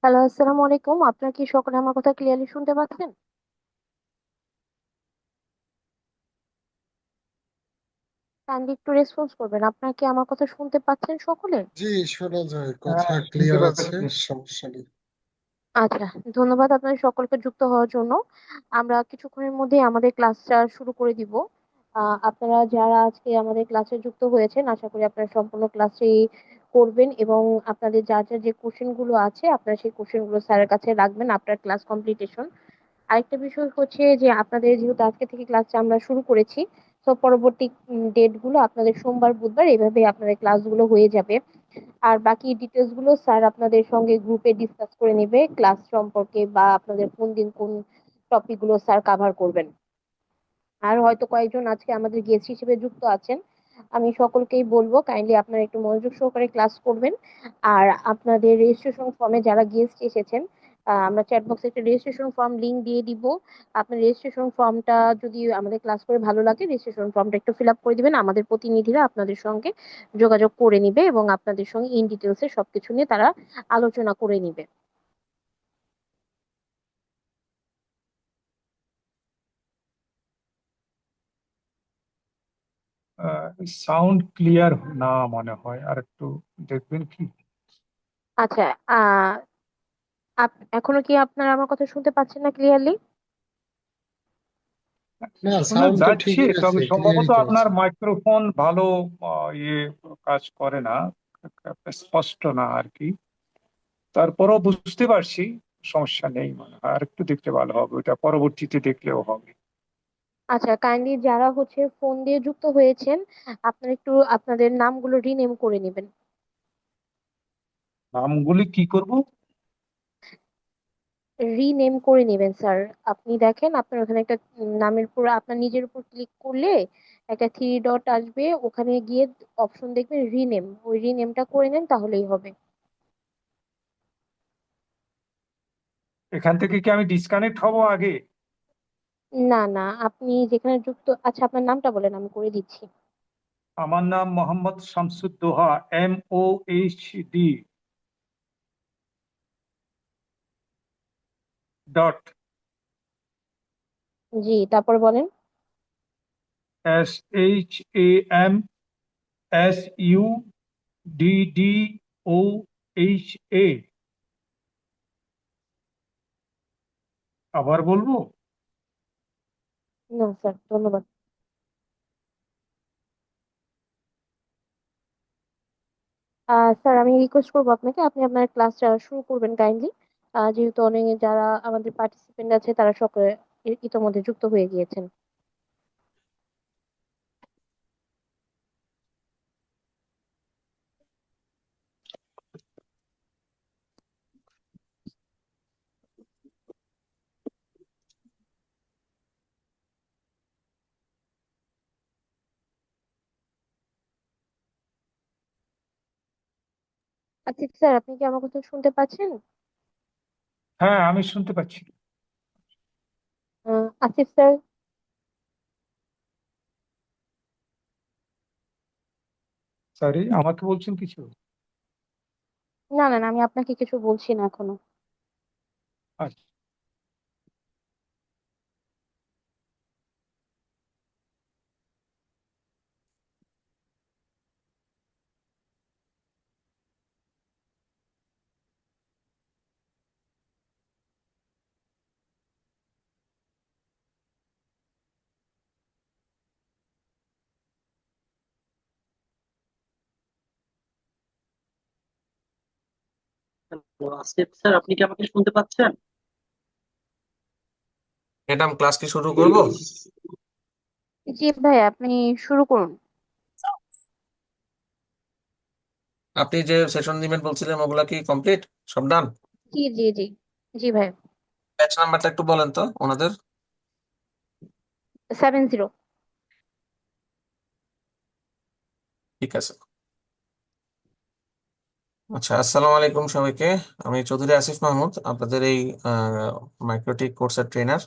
Hello, আসসালামু আলাইকুম। আপনার কি সকলে আমার কথা ক্লিয়ারলি শুনতে পাচ্ছেন? কাইন্ডলি একটু রেসপন্স করবেন। আপনার কি আমার কথা শুনতে পাচ্ছেন সকলে? জি, শোনা যায়, কথা হ্যাঁ, শুনতে ক্লিয়ার আছে, পাচ্ছি। সমস্যা নেই। আচ্ছা, ধন্যবাদ আপনাদের সকলকে যুক্ত হওয়ার জন্য। আমরা কিছুক্ষণের মধ্যে আমাদের ক্লাসটা শুরু করে দিব। আপনারা যারা আজকে আমাদের ক্লাসে যুক্ত হয়েছেন, আশা করি আপনারা সম্পূর্ণ ক্লাসই করবেন এবং আপনাদের যা যা যে কোশ্চেন গুলো আছে আপনারা সেই কোশ্চেন গুলো স্যারের কাছে রাখবেন আফটার ক্লাস কমপ্লিটেশন। আরেকটা বিষয় হচ্ছে যে আপনাদের যেহেতু আজকে থেকে ক্লাসটা আমরা শুরু করেছি, তো পরবর্তী ডেট গুলো আপনাদের সোমবার বুধবার এইভাবে আপনাদের ক্লাসগুলো হয়ে যাবে। আর বাকি ডিটেলস গুলো স্যার আপনাদের সঙ্গে গ্রুপে ডিসকাস করে নেবে ক্লাস সম্পর্কে, বা আপনাদের কোন দিন কোন টপিক গুলো স্যার কাভার করবেন। আর হয়তো কয়েকজন আজকে আমাদের গেস্ট হিসেবে যুক্ত আছেন, আমি সকলকেই বলবো কাইন্ডলি আপনারা একটু মনোযোগ সহকারে ক্লাস করবেন। আর আপনাদের রেজিস্ট্রেশন ফর্মে যারা গেস্ট এসেছেন, আমরা চ্যাট বক্সে একটা রেজিস্ট্রেশন ফর্ম লিংক দিয়ে দিব। আপনার রেজিস্ট্রেশন ফর্মটা যদি আমাদের ক্লাস করে ভালো লাগে, রেজিস্ট্রেশন ফর্মটা একটু ফিল আপ করে দিবেন। আমাদের প্রতিনিধিরা আপনাদের সঙ্গে যোগাযোগ করে নিবে এবং আপনাদের সঙ্গে ইন ডিটেলসে সবকিছু নিয়ে তারা আলোচনা করে নিবে। সাউন্ড ক্লিয়ার না মনে হয়, আর একটু দেখবেন কি? আচ্ছা, আহ এখনো কি আপনারা আমার কথা শুনতে পাচ্ছেন না ক্লিয়ারলি? না, শোনা সাউন্ড তো যাচ্ছে, ঠিকই আছে, তবে ক্লিয়ারই সম্ভবত তো আপনার আছে। মাইক্রোফোন ভালো ইয়ে কাজ করে না, স্পষ্ট না আর কি। তারপরও বুঝতে পারছি, সমস্যা নেই মনে হয়। আর একটু দেখতে ভালো হবে, ওটা পরবর্তীতে দেখলেও হবে। আচ্ছা, কাইন্ডলি যারা হচ্ছে ফোন দিয়ে যুক্ত হয়েছেন, আপনারা একটু আপনাদের নামগুলো রিনেম করে নেবেন। নামগুলি কি করব? রিনেম করে নেবেন স্যার। আপনি দেখেন আপনার ওখানে একটা নামের উপর আপনার নিজের উপর ক্লিক করলে একটা থ্রি ডট আসবে, ওখানে গিয়ে অপশন দেখবেন রিনেম, ওই রিনেমটা করে নেন তাহলেই হবে। এখান থেকে কি আমি ডিসকানেক্ট হব আগে? না না, আপনি যেখানে যুক্ত, আচ্ছা আপনার নামটা বলেন আমি করে দিচ্ছি। আমার নাম মোহাম্মদ শামসুদ্দোহা, MOHD ডট জি, তারপর বলেন। SHAMSUDDOHA। আবার বলবো? না স্যার, ধন্যবাদ। স্যার আমি রিকোয়েস্ট করবো আপনাকে, আপনি আপনার ক্লাসটা শুরু করবেন কাইন্ডলি, যেহেতু অনেক যারা আমাদের পার্টিসিপেন্ট আছে তারা সকলে ইতোমধ্যে যুক্ত হয়ে গিয়েছেন। আচ্ছা স্যার, আপনি কি আমার কথা শুনতে পাচ্ছেন? হ্যাঁ, আমি শুনতে পাচ্ছি। আসিফ স্যার? সরি, আমাকে বলছেন কিছু? না না না, আমি আপনাকে কিছু বলছি না এখনো। আচ্ছা। হ্যালো আসিফ স্যার, আপনি কি আমাকে শুনতে পাচ্ছেন? ম্যাডাম, ক্লাস কি শুরু করব? জি ভাই, আপনি শুরু করুন। আপনি যে সেশন দিবেন বলছিলেন ওগুলা কি কমপ্লিট? সব ডান? জি জি জি। জি ভাই। ব্যাচ নাম্বারটা একটু বলেন তো ওনাদের। 70। ঠিক আছে। আচ্ছা, আসসালামু আলাইকুম সবাইকে। আমি চৌধুরী আসিফ মাহমুদ, আপনাদের এই মাইক্রোটিক কোর্সের ট্রেনার।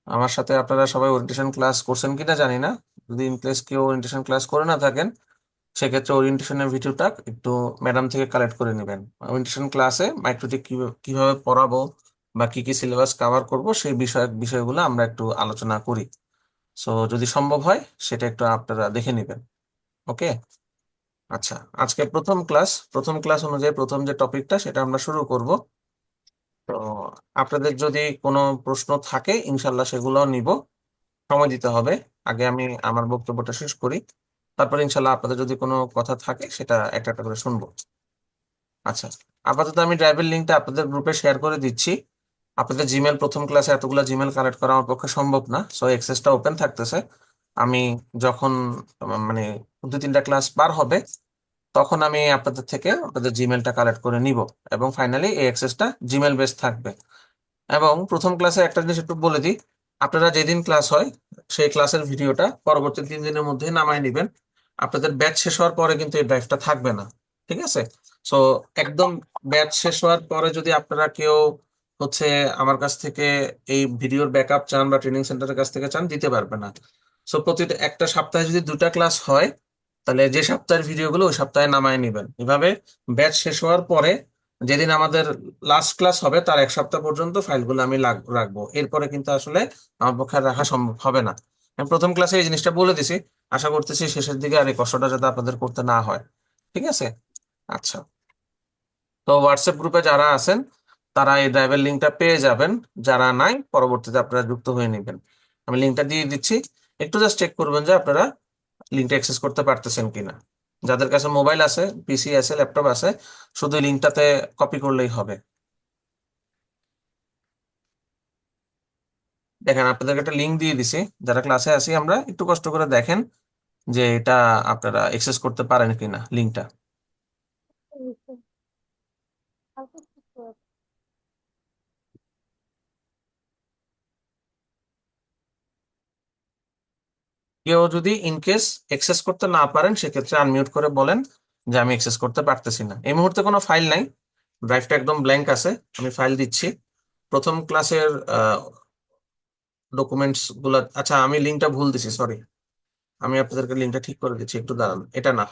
আমার সাথে আপনারা সবাই ওরিয়েন্টেশন ক্লাস করছেন কিনা জানি না। যদি ইন কেস কেউ ওরিয়েন্টেশন ক্লাস করে না থাকেন, সেক্ষেত্রে ওরিয়েন্টেশনের ভিডিওটা একটু ম্যাডাম থেকে কালেক্ট করে নেবেন। ওরিয়েন্টেশন ক্লাসে মাইক্রোটিক কিভাবে পড়াবো বা কি কি সিলেবাস কভার করব সেই বিষয়গুলো আমরা একটু আলোচনা করি। সো যদি সম্ভব হয় সেটা একটু আপনারা দেখে নেবেন। ওকে। আচ্ছা, আজকে প্রথম ক্লাস অনুযায়ী প্রথম যে টপিকটা সেটা আমরা শুরু করব। তো আপনাদের যদি কোনো প্রশ্ন থাকে ইনশাল্লাহ সেগুলো নিব, সময় দিতে হবে। আগে আমি আমার বক্তব্যটা শেষ করি, তারপর ইনশাল্লাহ আপনাদের যদি কোনো কথা থাকে সেটা একটা একটা করে শুনবো। আচ্ছা, আপাতত আমি ড্রাইভের লিঙ্কটা আপনাদের গ্রুপে শেয়ার করে দিচ্ছি। আপনাদের জিমেল, প্রথম ক্লাসে এতগুলো জিমেল কানেক্ট করা আমার পক্ষে সম্ভব না, সো এক্সেসটা ওপেন থাকতেছে। আমি যখন মানে 2-3টা ক্লাস পার হবে তখন আমি আপনাদের থেকে আপনাদের জিমেলটা কালেক্ট করে নিব, এবং ফাইনালি এই অ্যাক্সেসটা জিমেল বেস থাকবে। এবং প্রথম ক্লাসে একটা জিনিস একটু বলে দিই, আপনারা যেদিন ক্লাস হয় সেই ক্লাসের ভিডিওটা পরবর্তী 3 দিনের মধ্যে নামায় নেবেন। আপনাদের ব্যাচ শেষ হওয়ার পরে কিন্তু এই ড্রাইভটা থাকবে না, ঠিক আছে? সো একদম ব্যাচ শেষ হওয়ার পরে যদি আপনারা কেউ হচ্ছে আমার কাছ থেকে এই ভিডিওর ব্যাকআপ চান বা ট্রেনিং সেন্টারের কাছ থেকে চান, দিতে পারবে না। সো প্রতিটা একটা সপ্তাহে যদি 2টা ক্লাস হয় তাহলে যে সপ্তাহের ভিডিওগুলো ওই সপ্তাহে নামায় নেবেন। এভাবে ব্যাচ শেষ হওয়ার পরে যেদিন আমাদের লাস্ট ক্লাস হবে তার 1 সপ্তাহ পর্যন্ত ফাইলগুলো আমি রাখবো। এরপরে কিন্তু আসলে আমার পক্ষে আর রাখা সম্ভব হবে না। আমি প্রথম ক্লাসে এই জিনিসটা বলে দিছি, আশা করতেছি শেষের দিকে আর এই কষ্টটা যাতে আপনাদের করতে না হয়। ঠিক আছে? আচ্ছা, তো হোয়াটসঅ্যাপ গ্রুপে যারা আছেন তারা এই ড্রাইভের লিঙ্কটা পেয়ে যাবেন, যারা নাই পরবর্তীতে আপনারা যুক্ত হয়ে নেবেন। আমি লিঙ্কটা দিয়ে দিচ্ছি, একটু জাস্ট চেক করবেন যে আপনারা লিঙ্কটা অ্যাক্সেস করতে পারতেছেন কিনা। যাদের কাছে মোবাইল আছে, পিসি আছে, ল্যাপটপ আছে, শুধু লিঙ্কটাতে কপি করলেই হবে। দেখেন আপনাদেরকে একটা লিঙ্ক দিয়ে দিছি, যারা ক্লাসে আছি আমরা একটু কষ্ট করে দেখেন যে এটা আপনারা অ্যাক্সেস করতে পারেন কিনা লিঙ্কটা। কেউ যদি ইনকেস অ্যাক্সেস করতে না পারেন সেক্ষেত্রে আনমিউট করে বলেন যে আমি অ্যাক্সেস করতে পারতেছি না। এই মুহূর্তে কোনো ফাইল নাই, ড্রাইভটা একদম ব্ল্যাঙ্ক আছে। আমি ফাইল দিচ্ছি প্রথম ক্লাসের ডকুমেন্টস গুলা। আচ্ছা, আমি লিঙ্কটা ভুল দিছি, সরি। আমি আপনাদেরকে লিঙ্কটা ঠিক করে দিচ্ছি, একটু দাঁড়ান। এটা না,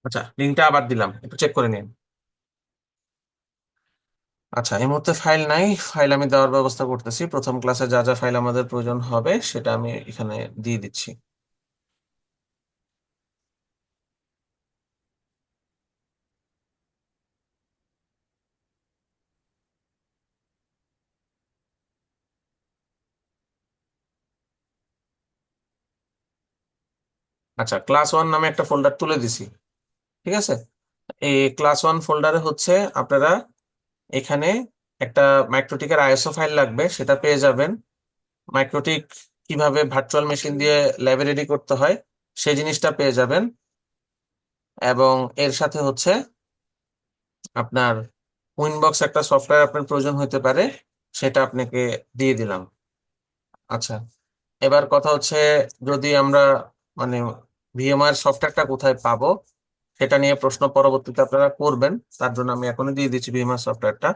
আচ্ছা লিঙ্কটা আবার দিলাম, একটু চেক করে নিন। আচ্ছা, এই মুহূর্তে ফাইল নাই, ফাইল আমি দেওয়ার ব্যবস্থা করতেছি। প্রথম ক্লাসে যা যা ফাইল আমাদের প্রয়োজন হবে সেটা আমি এখানে দিয়ে দিচ্ছি। আচ্ছা, ক্লাস 1 নামে একটা ফোল্ডার তুলে দিছি, ঠিক আছে? এই ক্লাস 1 ফোল্ডারে হচ্ছে আপনারা এখানে একটা মাইক্রোটিকের আইএসও ফাইল লাগবে, সেটা পেয়ে যাবেন। মাইক্রোটিক কিভাবে ভার্চুয়াল মেশিন দিয়ে লাইব্রেরি করতে হয় সেই জিনিসটা পেয়ে যাবেন, এবং এর সাথে হচ্ছে আপনার উইনবক্স একটা সফটওয়্যার আপনার প্রয়োজন হতে পারে, সেটা আপনাকে দিয়ে দিলাম। আচ্ছা, এবার কথা হচ্ছে যদি আমরা মানে ভিএমআর সফটওয়্যারটা কোথায় পাবো সেটা নিয়ে প্রশ্ন পরবর্তীতে আপনারা করবেন, তার জন্য আমি এখনই দিয়ে দিচ্ছি ভিএমআর সফটওয়্যারটা।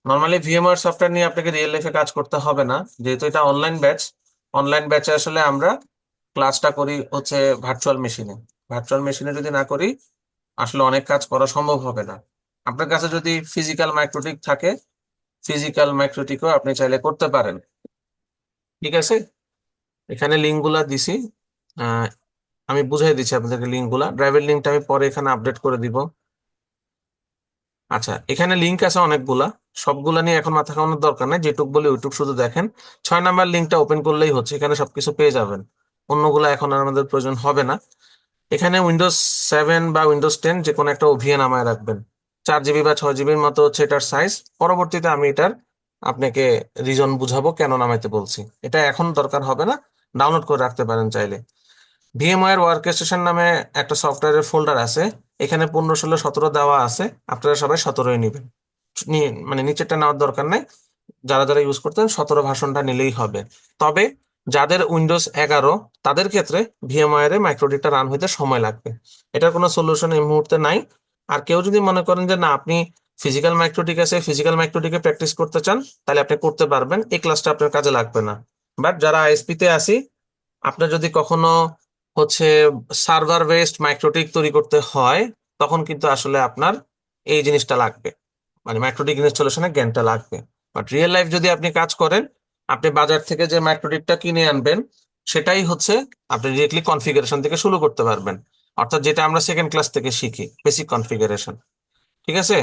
নর্মালি ভিএমআর সফটওয়্যার নিয়ে আপনাকে রিয়েল লাইফে কাজ করতে হবে না, যেহেতু এটা অনলাইন ব্যাচ। অনলাইন ব্যাচে আসলে আমরা ক্লাসটা করি হচ্ছে ভার্চুয়াল মেশিনে। ভার্চুয়াল মেশিনে যদি না করি আসলে অনেক কাজ করা সম্ভব হবে না। আপনার কাছে যদি ফিজিক্যাল মাইক্রোটিক থাকে, ফিজিক্যাল মাইক্রোটিকও আপনি চাইলে করতে পারেন। ঠিক আছে, এখানে লিঙ্ক গুলা দিছি। আহ, আমি বুঝাই দিচ্ছি আপনাদেরকে লিঙ্ক গুলা। ড্রাইভের লিঙ্কটা আমি পরে এখানে আপডেট করে দিব। আচ্ছা, এখানে লিঙ্ক আছে অনেকগুলা, সবগুলা নিয়ে এখন মাথা ঘামানোর দরকার নাই, যেটুক বলে ওইটুক শুধু দেখেন। 6 নাম্বার লিঙ্কটা ওপেন করলেই হচ্ছে, এখানে সবকিছু পেয়ে যাবেন। অন্যগুলা এখন আর আমাদের প্রয়োজন হবে না। এখানে উইন্ডোজ 7 বা উইন্ডোজ 10 যে কোনো একটা ওভিএ নামায় রাখবেন। 4 জিবি বা 6 জিবির মতো হচ্ছে এটার সাইজ। পরবর্তীতে আমি এটার আপনাকে রিজন বুঝাবো কেন নামাইতে বলছি। এটা এখন দরকার হবে না, ডাউনলোড করে রাখতে পারেন চাইলে। ভিএমওয়্যার ওয়ার্কস্টেশন নামে একটা সফটওয়্যারের ফোল্ডার আছে, এখানে 15, 16, 17 দেওয়া আছে, আপনারা সবাই 17ই নেবেন। মানে নিচেরটা নেওয়ার দরকার নেই। যারা যারা ইউজ করতেন 17 ভার্সনটা নিলেই হবে। তবে যাদের উইন্ডোজ 11 তাদের ক্ষেত্রে ভিএমওয়্যারে মাইক্রোডিটা রান হইতে সময় লাগবে। এটার কোনো সলিউশন এই মুহূর্তে নাই। আর কেউ যদি মনে করেন যে না, আপনি ফিজিক্যাল মাইক্রোটিক আছে, ফিজিক্যাল মাইক্রোটিকে প্র্যাকটিস করতে চান, তাহলে আপনি করতে পারবেন, এই ক্লাসটা আপনার কাজে লাগবে না। বাট যারা আইএসপি তে আসি, আপনার যদি কখনো হচ্ছে সার্ভার বেসড মাইক্রোটিক তৈরি করতে হয়, তখন কিন্তু আসলে আপনার এই জিনিসটা লাগবে, মানে মাইক্রোটিক ইনস্টলেশনের জ্ঞানটা লাগবে। বাট রিয়েল লাইফ যদি আপনি কাজ করেন, আপনি বাজার থেকে যে মাইক্রোটিকটা কিনে আনবেন, সেটাই হচ্ছে আপনি ডিরেক্টলি কনফিগারেশন থেকে শুরু করতে পারবেন। অর্থাৎ যেটা আমরা সেকেন্ড ক্লাস থেকে শিখি, বেসিক কনফিগারেশন। ঠিক আছে?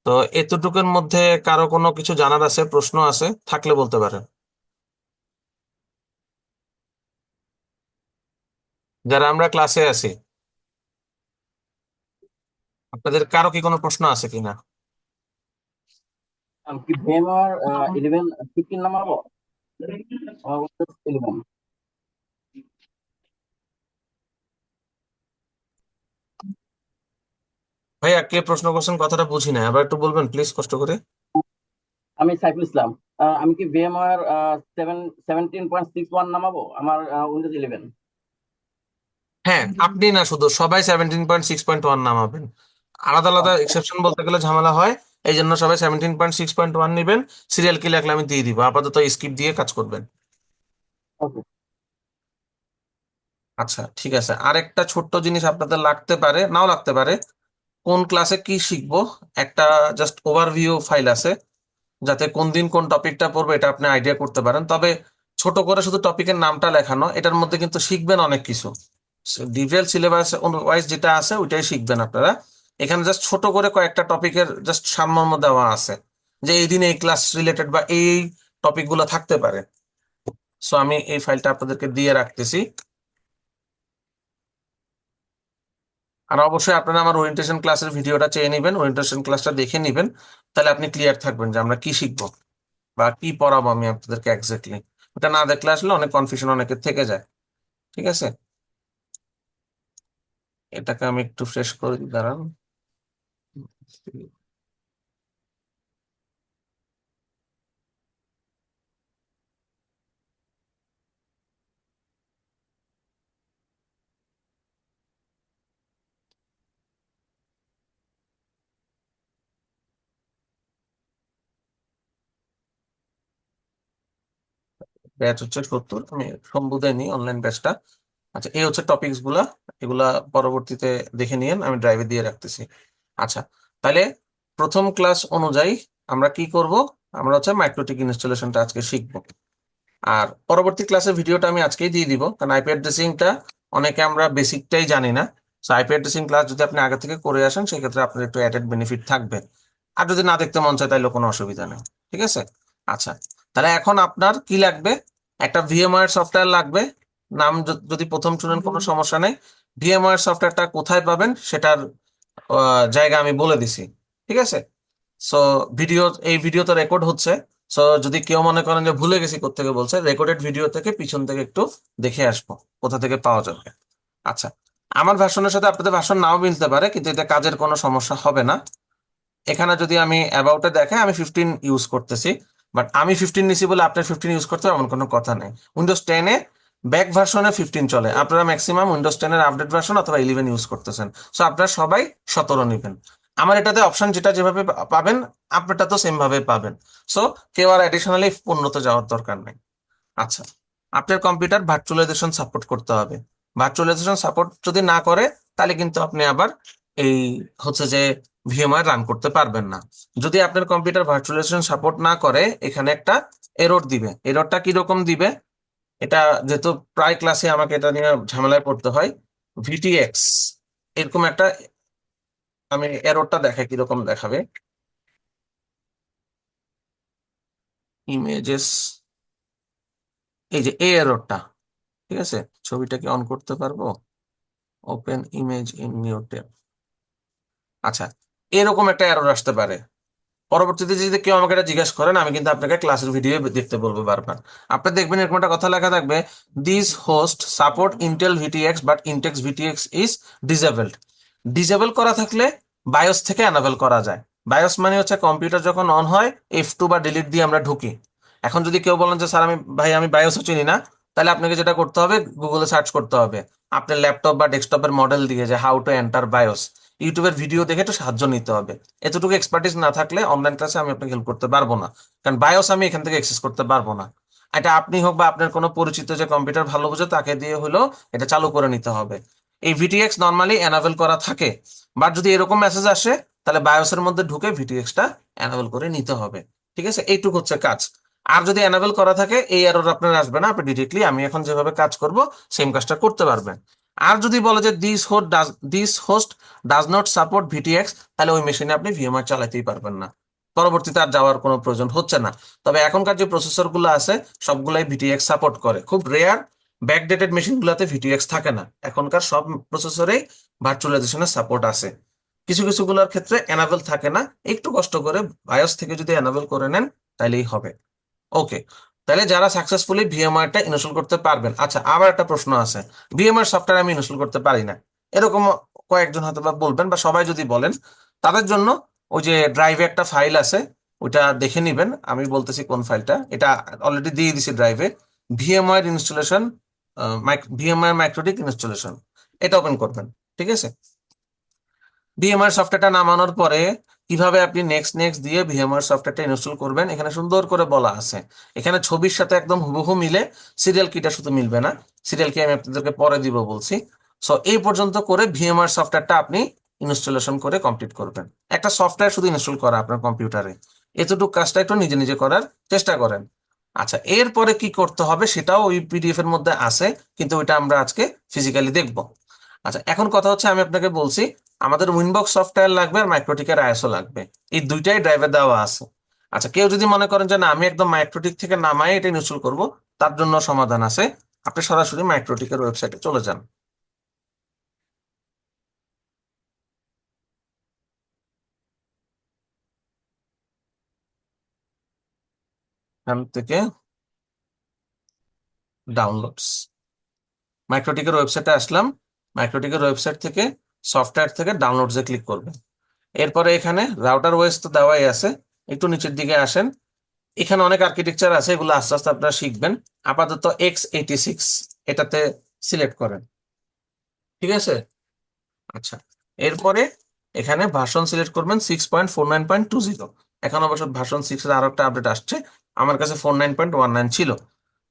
তো এতটুকুর মধ্যে কারো কোনো কিছু জানার আছে, প্রশ্ন আছে থাকলে বলতে পারেন, যারা আমরা ক্লাসে আছি। আপনাদের কারো কি কোনো প্রশ্ন আছে কিনা? আমি কি VMware 11 15 নামাবো? আমার Windows 11। ভাইয়া, কে প্রশ্ন করছেন কথাটা বুঝি না, আবার একটু বলবেন প্লিজ কষ্ট করে। আমি সাইফুল ইসলাম। আমি কি VMware 17.61 নামাবো আমার Windows 11? হ্যাঁ, আপনি না, শুধু সবাই 17.6.1 নামাবেন। আলাদা আলাদা এক্সেপশন বলতে গেলে ঝামেলা হয়, এই জন্য সবাই 17.6.1 নিবেন। সিরিয়াল কি লাগলে আমি দিয়ে দিব, আপাতত স্কিপ দিয়ে কাজ করবেন। ওকে। আচ্ছা, ঠিক আছে। আরেকটা ছোট্ট জিনিস আপনাদের লাগতে পারে, নাও লাগতে পারে। কোন ক্লাসে কি শিখবো, একটা জাস্ট ওভারভিউ ফাইল আছে, যাতে কোন দিন কোন টপিকটা পড়বে এটা আপনি আইডিয়া করতে পারেন। তবে ছোট করে শুধু টপিকের নামটা লেখানো, এটার মধ্যে কিন্তু শিখবেন অনেক কিছু। ডিটেল সিলেবাস ওয়াইজ যেটা আছে ওইটাই শিখবেন আপনারা। এখানে জাস্ট ছোট করে কয়েকটা টপিকের জাস্ট সারমর্ম দেওয়া আছে, যে এই দিন এই ক্লাস রিলেটেড বা এই টপিক গুলো থাকতে পারে। সো আমি এই ফাইলটা আপনাদেরকে দিয়ে রাখতেছি। আর অবশ্যই আপনারা আমার ওরিয়েন্টেশন ক্লাসের ভিডিওটা চেয়ে নেবেন, ওরিয়েন্টেশন ক্লাসটা দেখে নেবেন, তাহলে আপনি ক্লিয়ার থাকবেন যে আমরা কি শিখবো বা কি পড়াবো আমি আপনাদেরকে এক্স্যাক্টলি। ওটা না দেখলে আসলে অনেক কনফিউশন অনেকের থেকে যায়। ঠিক আছে? এটাকে আমি একটু ফ্রেশ করে দিই, দাঁড়ান। ব্যাচ হচ্ছে 70, আমি সম্বুদে নিই অনলাইন ব্যাচটা। আচ্ছা, এই হচ্ছে টপিকস গুলা, এগুলা পরবর্তীতে দেখে নিয়েন, আমি ড্রাইভে দিয়ে রাখতেছি। আচ্ছা, তাহলে প্রথম ক্লাস অনুযায়ী আমরা কি করব, আমরা হচ্ছে মাইক্রোটিক ইনস্টলেশনটা আজকে শিখবো। আর পরবর্তী ক্লাসের ভিডিওটা আমি আজকেই দিয়ে দিব, কারণ আইপি অ্যাড্রেসিংটা অনেকে আমরা বেসিকটাই জানি না। সো আইপি অ্যাড্রেসিং ক্লাস যদি আপনি আগে থেকে করে আসেন, সেক্ষেত্রে আপনার একটু অ্যাডেড বেনিফিট থাকবে। আর যদি না দেখতে মন চায় তাহলে কোনো অসুবিধা নেই। ঠিক আছে? আচ্ছা, তাহলে এখন আপনার কি লাগবে, একটা ভিএমওয়্যার সফটওয়্যার লাগবে। নাম যদি প্রথম শুনেন কোনো সমস্যা নেই। ভিএমওয়্যার সফটওয়্যারটা কোথায় পাবেন সেটার জায়গা আমি বলে দিছি। ঠিক আছে? সো এই ভিডিও তো রেকর্ড হচ্ছে। সো যদি কেউ মনে করেন যে ভুলে গেছি কোত্থেকে বলছে, রেকর্ডেড ভিডিও থেকে পিছন থেকে একটু দেখে আসবো কোথা থেকে পাওয়া যাবে। আচ্ছা, আমার ভার্সনের সাথে আপনাদের ভার্সন নাও মিলতে পারে, কিন্তু এতে কাজের কোনো সমস্যা হবে না। এখানে যদি আমি অ্যাবাউটে দেখে আমি 15 ইউজ করতেছি, বাট আমি 15 নিছি বলে আপনার 15 ইউজ করতে হবে এমন কোনো কথা নেই। উইন্ডোজ 10-এ ব্যাক ভার্সনে 15 চলে, আপনারা ম্যাক্সিমাম উইন্ডোজ 10-এর আপডেট ভার্সন অথবা 11 ইউজ করতেছেন। সো আপনারা সবাই 17 নিবেন। আমার এটাতে অপশন যেটা যেভাবে পাবেন, আপনারটা তো সেম ভাবে পাবেন। সো কেউ আর অ্যাডিশনালি উন্নত যাওয়ার দরকার নেই। আচ্ছা, আপনার কম্পিউটার ভার্চুয়ালাইজেশন সাপোর্ট করতে হবে। ভার্চুয়ালাইজেশন সাপোর্ট যদি না করে, তাহলে কিন্তু আপনি আবার এই হচ্ছে যে ভিএমওয়্যার রান করতে পারবেন না। যদি আপনার কম্পিউটার ভার্চুয়ালাইজেশন সাপোর্ট না করে, এখানে একটা এরর দিবে। এররটা কিরকম দিবে, এটা যেহেতু প্রায় ক্লাসে আমাকে এটা নিয়ে ঝামেলায় পড়তে হয়, ভিটিএক্স এরকম একটা, আমি এররটা দেখাই কিরকম দেখাবে। ইমেজেস, এই যে এই এররটা। ঠিক আছে? ছবিটা কি অন করতে পারবো? Open image in new tab. আচ্ছা, এরকম একটা এরর আসতে পারে। পরবর্তীতে যদি কেউ আমাকে এটা জিজ্ঞেস করেন, আমি কিন্তু আপনাকে ক্লাসের ভিডিও দেখতে বলবো বারবার। আপনি দেখবেন এরকম একটা কথা লেখা থাকবে, this host support Intel VTX but Intel VTX is disabled. Disable করা থাকলে বায়োস থেকে অ্যানাবেল করা যায়। বায়োস মানে হচ্ছে কম্পিউটার যখন অন হয় F2 বা ডিলিট দিয়ে আমরা ঢুকি। এখন যদি কেউ বলেন যে স্যার আমি বায়োসও চিনি না, তাহলে আপনাকে যেটা করতে হবে গুগলে সার্চ করতে হবে আপনার ল্যাপটপ বা ডেস্কটপের মডেল দিয়ে যে হাউ টু এন্টার বায়োস, ইউটিউবের ভিডিও দেখে একটু সাহায্য নিতে হবে। এতটুকু এক্সপার্টিস না থাকলে অনলাইন ক্লাসে আমি আপনাকে হেল্প করতে পারবো না, কারণ বায়োস আমি এখান থেকে অ্যাক্সেস করতে পারবো না। এটা আপনি হোক বা আপনার কোনো পরিচিত যে কম্পিউটার ভালো বোঝে তাকে দিয়ে হলেও এটা চালু করে নিতে হবে। এই ভিটিএক্স নর্মালি এনাবেল করা থাকে, বাট যদি এরকম মেসেজ আসে তাহলে বায়োসের মধ্যে ঢুকে ভিটিএক্সটা এনাবেল করে নিতে হবে। ঠিক আছে, এইটুকু হচ্ছে কাজ। আর যদি এনাবেল করা থাকে এই এরর আপনার আসবে না, আপনি ডিরেক্টলি আমি এখন যেভাবে কাজ করব সেম কাজটা করতে পারবেন। আর যদি বলে যে this host does not support VTX, তাহলে ওই মেশিনে আপনি ভিএমআর চালাতেই পারবেন না, পরবর্তীতে আর যাওয়ার কোনো প্রয়োজন হচ্ছে না। তবে এখনকার যে প্রসেসর গুলো আছে সবগুলাই ভিটিএক্স সাপোর্ট করে, খুব রেয়ার ব্যাকডেটেড মেশিন গুলাতে ভিটিএক্স থাকে না। এখনকার সব প্রসেসরেই ভার্চুয়ালাইজেশনের সাপোর্ট আছে, কিছু কিছু গুলোর ক্ষেত্রে এনাবেল থাকে না। একটু কষ্ট করে বায়োস থেকে যদি এনাবেল করে নেন তাহলেই হবে। ওকে, তাহলে যারা সাকসেসফুলি ভিএমআরটা ইনস্টল করতে পারবেন। আচ্ছা, আবার একটা প্রশ্ন আছে, ভিএমআর সফটওয়্যার আমি ইনস্টল করতে পারি না, এরকম কয়েকজন হয়তো বা বলবেন, বা সবাই যদি বলেন, তাদের জন্য ওই যে ড্রাইভে একটা ফাইল আছে, ওইটা দেখে নিবেন। আমি বলতেছি কোন ফাইলটা, এটা অলরেডি দিয়ে দিছি ড্রাইভে, VMware installation, VMware MikroTik installation, এটা ওপেন করবেন। ঠিক আছে, ভিএমআর সফটওয়্যারটা নামানোর পরে কিভাবে আপনি নেক্সট নেক্সট দিয়ে ভিএমআর সফটওয়্যারটা ইনস্টল করবেন এখানে সুন্দর করে বলা আছে। এখানে ছবির সাথে একদম হুবহু মিলে, সিরিয়াল কিটা শুধু মিলবে না, সিরিয়াল কি আমি আপনাদেরকে পরে দিব বলছি। সো এই পর্যন্ত করে ভিএমআর সফটওয়্যারটা আপনি ইনস্টলেশন করে কমপ্লিট করবেন। একটা সফটওয়্যার শুধু ইনস্টল করা আপনার কম্পিউটারে, এতটুকু কাজটা একটু নিজে নিজে করার চেষ্টা করেন। আচ্ছা, এরপরে কি করতে হবে সেটাও ওই পিডিএফ এর মধ্যে আছে, কিন্তু ওইটা আমরা আজকে ফিজিক্যালি দেখবো। আচ্ছা, এখন কথা হচ্ছে আমি আপনাকে বলছি আমাদের উইনবক্স সফটওয়্যার লাগবে আর মাইক্রোটিকের আইএসও লাগবে, এই দুইটাই ড্রাইভে দেওয়া আছে। আচ্ছা, কেউ যদি মনে করেন যে না আমি একদম মাইক্রোটিক থেকে নামাই এটা ইনস্টল করব, তার জন্য সমাধান আছে, আপনি সরাসরি মাইক্রোটিকের ওয়েবসাইটে চলে যান। এখান থেকে ডাউনলোডস, মাইক্রোটিকের ওয়েবসাইটে আসলাম, মাইক্রোটিকের ওয়েবসাইট থেকে সফটওয়্যার থেকে ডাউনলোডসে ক্লিক করবেন। এরপরে এখানে রাউটার ওয়েস তো দেওয়াই আছে, একটু নিচের দিকে আসেন, এখানে অনেক আর্কিটেকচার আছে, এগুলো আস্তে আস্তে আপনারা শিখবেন। আপাতত x86 এটাতে সিলেক্ট করেন। ঠিক আছে, আচ্ছা, এরপরে এখানে ভার্সন সিলেক্ট করবেন 6.49.20। এখন অবশ্য ভার্সন 6 এর আরো একটা আপডেট আসছে, আমার কাছে 49.19 ছিল।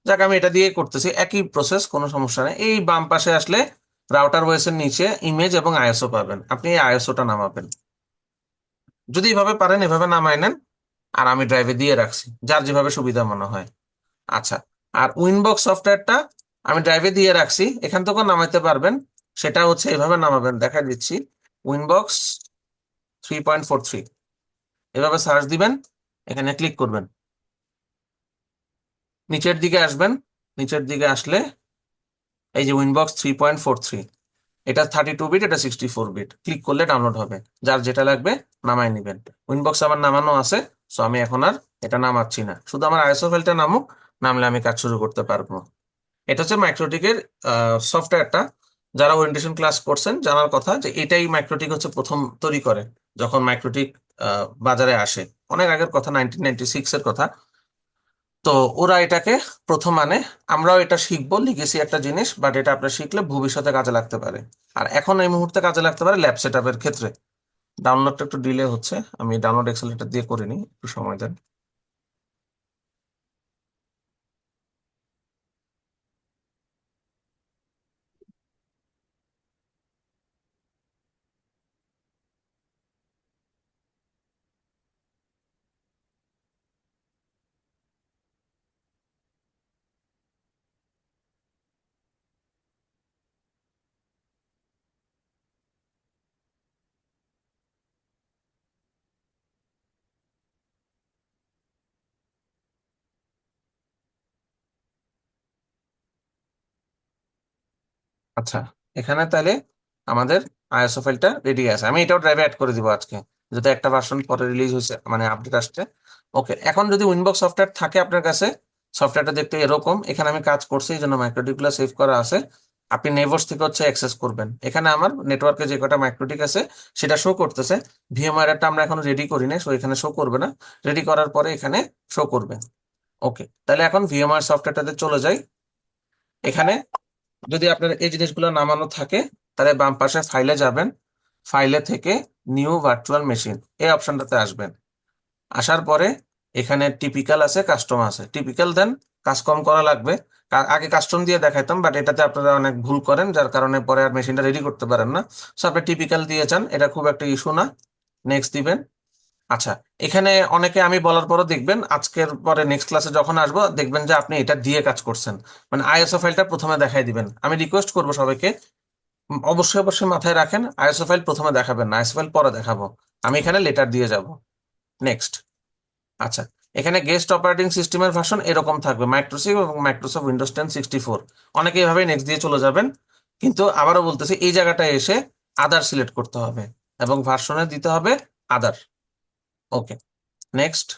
যাক, আমি এটা দিয়ে করতেছি, একই প্রসেস, কোনো সমস্যা নেই। এই বাম পাশে আসলে রাউটার ওয়েস এর নিচে ইমেজ এবং আইএসও পাবেন, আপনি এই আইএসওটা নামাবেন। যদি এভাবে পারেন এভাবে নামায় নেন, আর আমি ড্রাইভে দিয়ে রাখছি, যার যেভাবে সুবিধা মনে হয়। আচ্ছা, আর উইনবক্স সফটওয়্যারটা আমি ড্রাইভে দিয়ে রাখছি, এখান থেকেও নামাইতে পারবেন। সেটা হচ্ছে এভাবে নামাবেন, দেখা দিচ্ছি, উইনবক্স 3.43, এভাবে সার্চ দিবেন, এখানে ক্লিক করবেন, নিচের দিকে আসবেন। নিচের দিকে আসলে এই যে উইনবক্স 3.43, এটা 32 বিট, এটা 64 বিট, ক্লিক করলে ডাউনলোড হবে। যার যেটা লাগবে নামাই নিবেন। উইনবক্স আমার নামানো আছে, সো আমি এখন আর এটা নামাচ্ছি না, শুধু আমার আইএসও ফাইলটা নামুক, নামলে আমি কাজ শুরু করতে পারবো। এটা হচ্ছে মাইক্রোটিকের সফটওয়্যারটা। যারা ওরিয়েন্টেশন ক্লাস করছেন জানার কথা যে এটাই মাইক্রোটিক হচ্ছে প্রথম তৈরি করে, যখন মাইক্রোটিক বাজারে আসে, অনেক আগের কথা, 1996 এর কথা। তো ওরা এটাকে প্রথম আনে, আমরাও এটা শিখবো, লিগেসি একটা জিনিস, বাট এটা আপনার শিখলে ভবিষ্যতে কাজে লাগতে পারে। আর এখন এই মুহূর্তে কাজে লাগতে পারে ল্যাব সেট আপের ক্ষেত্রে। ডাউনলোডটা একটু ডিলে হচ্ছে, আমি ডাউনলোড এক্সেলেটর দিয়ে করিনি, একটু সময় দেন। আচ্ছা, এখানে তাহলে আমাদের আইএসও ফাইলটা রেডি আছে, আমি এটাও ড্রাইভে অ্যাড করে দিব আজকে, যেটা একটা ভার্সন পরে রিলিজ হয়েছে, মানে আপডেট আসছে। ওকে, এখন যদি উইনবক্স সফটওয়্যার থাকে আপনার কাছে, সফটওয়্যারটা দেখতে এরকম, এখানে আমি কাজ করছি এই জন্য মাইক্রোটিকগুলো সেভ করা আছে। আপনি নেইবার্স থেকে হচ্ছে অ্যাক্সেস করবেন। এখানে আমার নেটওয়ার্কে যে কটা মাইক্রোটিক আছে সেটা শো করতেছে। ভিএমওয়্যারটা আমরা এখন রেডি করি না, সো এখানে শো করবে না। রেডি করার পরে এখানে শো করবে। ওকে, তাহলে এখন ভিএমওয়্যার সফটওয়্যারটাতে চলে যাই। এখানে যদি আপনার এই জিনিসগুলো নামানো থাকে তাহলে বাম পাশে ফাইলে যাবেন, ফাইলে থেকে নিউ ভার্চুয়াল মেশিন এই অপশনটাতে আসবেন। আসার পরে এখানে টিপিক্যাল আছে, কাস্টম আছে। টিপিক্যাল দেন, কাজ কম করা লাগবে। আগে কাস্টম দিয়ে দেখাইতাম, বাট এটাতে আপনারা অনেক ভুল করেন, যার কারণে পরে আর মেশিনটা রেডি করতে পারেন না। সো আপনি টিপিক্যাল দিয়ে চান, এটা খুব একটা ইস্যু না। নেক্সট দিবেন। আচ্ছা, এখানে অনেকে আমি বলার পরও দেখবেন আজকের পরে নেক্সট ক্লাসে যখন আসবো দেখবেন যে আপনি এটা দিয়ে কাজ করছেন, মানে আইএসও ফাইলটা প্রথমে দেখাই দিবেন। আমি রিকোয়েস্ট করবো সবাইকে, অবশ্যই অবশ্যই মাথায় রাখেন আইএসও ফাইল প্রথমে দেখাবেন না, আইএসও ফাইল পরে দেখাবো। আমি এখানে লেটার দিয়ে যাব। নেক্সট। আচ্ছা, এখানে গেস্ট অপারেটিং সিস্টেমের ভার্সন এরকম থাকবে, মাইক্রোসফট এবং মাইক্রোসফট উইন্ডোজ 10 64। অনেকে এভাবে নেক্সট দিয়ে চলে যাবেন, কিন্তু আবারও বলতেছি এই জায়গাটায় এসে আদার সিলেক্ট করতে হবে এবং ভার্সনে দিতে হবে আদার। ওকে, নেক্সট।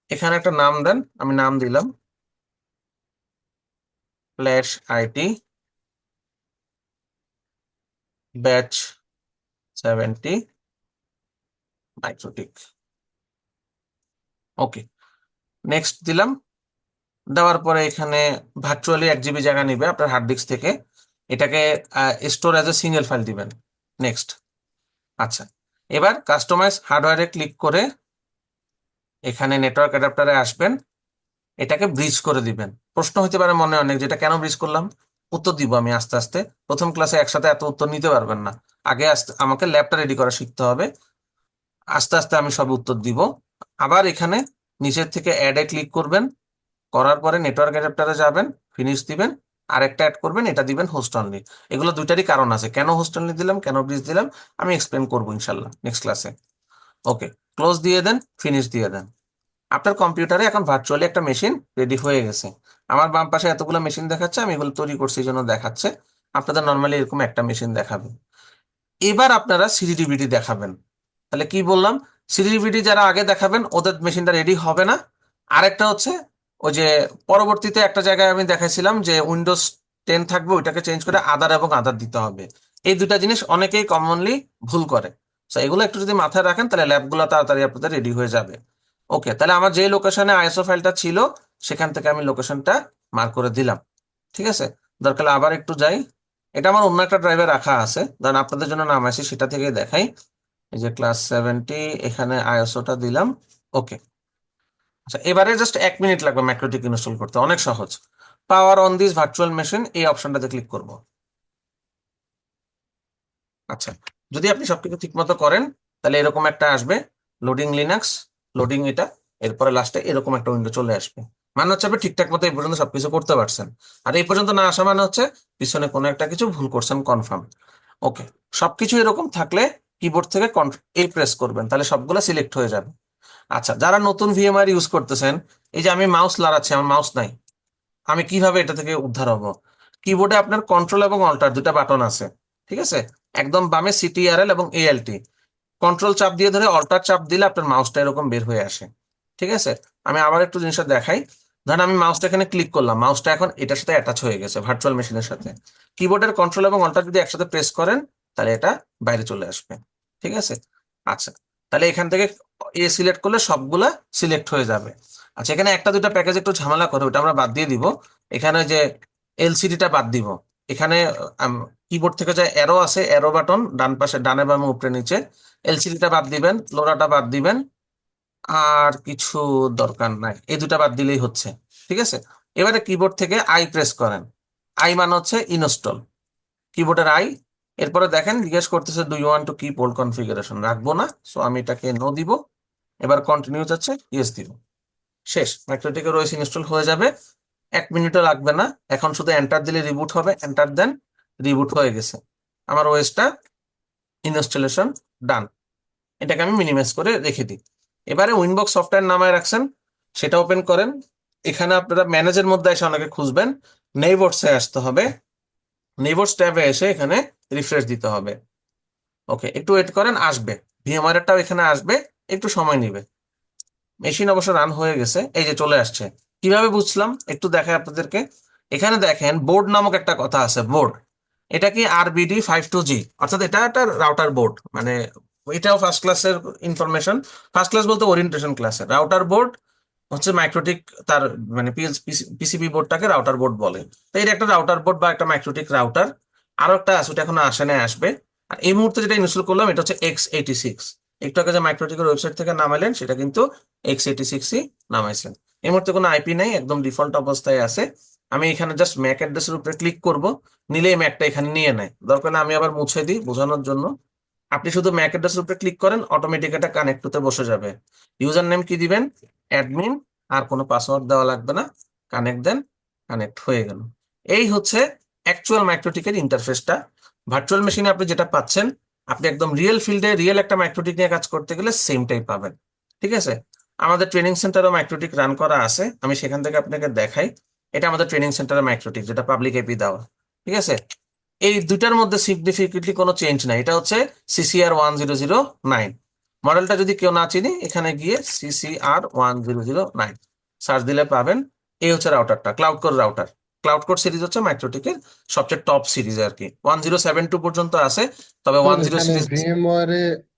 এখানে একটা নাম দেন, আমি নাম দিলাম flash IT batch 70 MikroTik. Okay, next দিলাম। দেওয়ার পরে এখানে ভার্চুয়ালি 1 GB জায়গা নিবে আপনার হার্ড ডিস্ক থেকে, এটাকে store as a single file দিবেন। নেক্সট। আচ্ছা, এবার কাস্টমাইজ হার্ডওয়্যারে ক্লিক করে এখানে নেটওয়ার্ক অ্যাডাপ্টারে আসবেন, এটাকে ব্রিজ করে দিবেন। প্রশ্ন হতে পারে মনে অনেক, যেটা কেন ব্রিজ করলাম, উত্তর দিব আমি আস্তে আস্তে। প্রথম ক্লাসে একসাথে এত উত্তর নিতে পারবেন না, আগে আমাকে ল্যাবটা রেডি করা শিখতে হবে। আস্তে আস্তে আমি সব উত্তর দিব। আবার এখানে নিচের থেকে অ্যাডে ক্লিক করবেন, করার পরে নেটওয়ার্ক অ্যাডাপ্টারে যাবেন, ফিনিশ দিবেন। আরেকটা অ্যাড করবেন, এটা দিবেন হোস্ট অনলি। এগুলো দুইটারই কারণ আছে, কেন হোস্ট অনলি দিলাম, কেন ব্রিজ দিলাম, আমি এক্সপ্লেন করবো ইনশাল্লাহ নেক্সট ক্লাসে। ওকে, ক্লোজ দিয়ে দেন, ফিনিশ দিয়ে দেন। আপনার কম্পিউটারে এখন ভার্চুয়ালি একটা মেশিন রেডি হয়ে গেছে। আমার বাম পাশে এতগুলো মেশিন দেখাচ্ছে, আমি এগুলো তৈরি করছি এই জন্য দেখাচ্ছে। আপনাদের নর্মালি এরকম একটা মেশিন দেখাবে। এবার আপনারা সিডিডিভিডি দেখাবেন। তাহলে কি বললাম, সিডিডিভিডি যারা আগে দেখাবেন ওদের মেশিনটা রেডি হবে না। আরেকটা হচ্ছে ওই যে পরবর্তীতে একটা জায়গায় আমি দেখাইছিলাম যে উইন্ডোজ 10 থাকবে, ওইটাকে চেঞ্জ করে আদার এবং আদার দিতে হবে। এই দুটা জিনিস অনেকেই কমনলি ভুল করে। তো এগুলো একটু যদি মাথায় রাখেন তাহলে ল্যাবগুলো তাড়াতাড়ি আপনাদের রেডি হয়ে যাবে। ওকে, তাহলে আমার যে লোকেশনে আইএসও ফাইলটা ছিল সেখান থেকে আমি লোকেশনটা মার্ক করে দিলাম। ঠিক আছে, দরকার হলে আবার একটু যাই। এটা আমার অন্য একটা ড্রাইভে রাখা আছে, ধরেন আপনাদের জন্য নামাইছি, সেটা থেকে দেখাই। এই যে ক্লাস 70, এখানে আইএসওটা দিলাম। ওকে, আচ্ছা, এবারে জাস্ট 1 মিনিট লাগবে ম্যাক্রোটিক ইনস্টল করতে, অনেক সহজ। Power on this virtual machine এই অপশনটাতে ক্লিক করব। আচ্ছা, যদি আপনি সবকিছু ঠিক মতো করেন তাহলে এরকম একটা আসবে, লোডিং লিনাক্স, লোডিং এটা, এরপরে লাস্টে এরকম একটা উইন্ডো চলে আসবে। মানে হচ্ছে আপনি ঠিকঠাক মতো এই পর্যন্ত সবকিছু করতে পারছেন। আর এই পর্যন্ত না আসা মানে হচ্ছে পিছনে কোনো একটা কিছু ভুল করছেন কনফার্ম। ওকে, সবকিছু এরকম থাকলে কিবোর্ড থেকে এই প্রেস করবেন, তাহলে সবগুলো সিলেক্ট হয়ে যাবে। আচ্ছা, যারা নতুন ভিএমআর ইউজ করতেছেন, এই যে আমি মাউস লড়াচ্ছি, আমার মাউস নাই, আমি কিভাবে এটা থেকে উদ্ধার হব? কিবোর্ডে আপনার কন্ট্রোল এবং অল্টার দুটা বাটন আছে, ঠিক আছে? একদম বামে সিটিআরএল এবং এএলটি। কন্ট্রোল চাপ দিয়ে ধরে অল্টার চাপ দিলে আপনার মাউসটা এরকম বের হয়ে আসে। ঠিক আছে, আমি আবার একটু জিনিসটা দেখাই। ধরেন আমি মাউসটা এখানে ক্লিক করলাম, মাউসটা এখন এটার সাথে অ্যাটাচ হয়ে গেছে ভার্চুয়াল মেশিনের সাথে। কিবোর্ডের কন্ট্রোল এবং অল্টার যদি একসাথে প্রেস করেন তাহলে এটা বাইরে চলে আসবে। ঠিক আছে, আচ্ছা, তাহলে এখান থেকে এ সিলেক্ট করলে সবগুলা সিলেক্ট হয়ে যাবে। আচ্ছা, এখানে একটা দুটা প্যাকেজ একটু ঝামেলা করে, ওটা আমরা বাদ দিয়ে দিব। এখানে যে এলসিডিটা বাদ দিব। এখানে কিবোর্ড থেকে যে অ্যারো আছে, অ্যারো বাটন ডান পাশে, ডানে বামে উপরে নিচে, এলসিডিটা বাদ দিবেন, লোরাটা বাদ দিবেন, আর কিছু দরকার নাই, এই দুটা বাদ দিলেই হচ্ছে। ঠিক আছে, এবারে কিবোর্ড থেকে আই প্রেস করেন। আই মানে হচ্ছে ইনস্টল, কিবোর্ডের আই। এরপরে দেখেন জিজ্ঞেস করতেছে do you want to keep old configuration, রাখবো না, সো আমি এটাকে নো দিব। এবার কন্টিনিউ যাচ্ছে, ইয়েস দিব। শেষ, ম্যাক্রোটিকের ওএস ইনস্টল হয়ে যাবে। 1 মিনিটও লাগবে না। এখন শুধু এন্টার দিলে রিবুট হবে, এন্টার দেন, রিবুট হয়ে গেছে। আমার ওএসটা ইনস্টলেশন ডান। এটাকে আমি মিনিমাইজ করে রেখে দিই। এবারে উইনবক্স সফটওয়্যার নামায় রাখছেন, সেটা ওপেন করেন। এখানে আপনারা ম্যানেজের মধ্যে এসে অনেকে খুঁজবেন, নেইবার্সে আসতে হবে। নেইবার্স ট্যাবে এসে এখানে রিফ্রেশ দিতে হবে। ওকে, একটু ওয়েট করেন, আসবে। ভিএমআরটাও এখানে আসবে, একটু সময় নেবে। মেশিন অবশ্য রান হয়ে গেছে, এই যে চলে আসছে। কিভাবে বুঝলাম একটু দেখাই আপনাদেরকে। এখানে দেখেন বোর্ড নামক একটা কথা আছে, বোর্ড। এটা কি RBD 52G, অর্থাৎ এটা একটা রাউটার বোর্ড, মানে এটাও ফার্স্ট ক্লাসের ইনফরমেশন। ফার্স্ট ক্লাস বলতে ওরিয়েন্টেশন ক্লাসের রাউটার বোর্ড হচ্ছে মাইক্রোটিক, তার মানে পিসিবি বোর্ডটাকে রাউটার বোর্ড বলে। তো এটা একটা রাউটার বোর্ড বা একটা মাইক্রোটিক রাউটার। আরো একটা আছে, ওটা এখনো আসে না, আসবে। আর এই মুহূর্তে যেটা ইনস্টল করলাম এটা হচ্ছে X86। একটু আগে যে মাইক্রোটিকের ওয়েবসাইট থেকে নামাইলেন সেটা কিন্তু X86ই নামাইছেন। এই মুহূর্তে কোনো আইপি নেই, একদম ডিফল্ট অবস্থায় আছে। আমি এখানে জাস্ট ম্যাক অ্যাড্রেসের উপরে ক্লিক করব, নিলে এই ম্যাকটা এখানে নিয়ে নেয়, দরকার হলে আমি আবার মুছে দিই বোঝানোর জন্য। আপনি শুধু ম্যাক অ্যাড্রেসের উপরে ক্লিক করেন, অটোমেটিক এটা কানেক্ট হতে বসে যাবে। ইউজার নেম কি দিবেন? অ্যাডমিন, আর কোনো পাসওয়ার্ড দেওয়া লাগবে না। কানেক্ট দেন, কানেক্ট হয়ে গেল। এই হচ্ছে অ্যাকচুয়াল মাইক্রোটিকের ইন্টারফেসটা। ভার্চুয়াল মেশিনে আপনি যেটা পাচ্ছেন, আপনি একদম রিয়েল ফিল্ডে রিয়েল একটা মাইক্রোটিক নিয়ে কাজ করতে গেলে সেমটাই পাবেন। ঠিক আছে? আমাদের ট্রেনিং সেন্টারও মাইক্রোটিক রান করা আছে, আমি সেখান থেকে আপনাকে দেখাই। এটা আমাদের ট্রেনিং সেন্টারের মাইক্রোটিক, যেটা পাবলিক এপি দেওয়া। ঠিক আছে? এই দুটার মধ্যে সিগনিফিকেন্টলি কোনো চেঞ্জ নাই। এটা হচ্ছে CCR1009 মডেলটা। যদি কেউ না চিনি, এখানে গিয়ে CCR1009 সার্চ দিলে পাবেন। এই হচ্ছে রাউটারটা, cloud core router. Cloud core series হচ্ছে মাইক্রোটিকের সবচেয়ে টপ সিরিজ আর কি। 1072 পর্যন্ত আছে, তবে স্যার 10 এখানে সিরিজ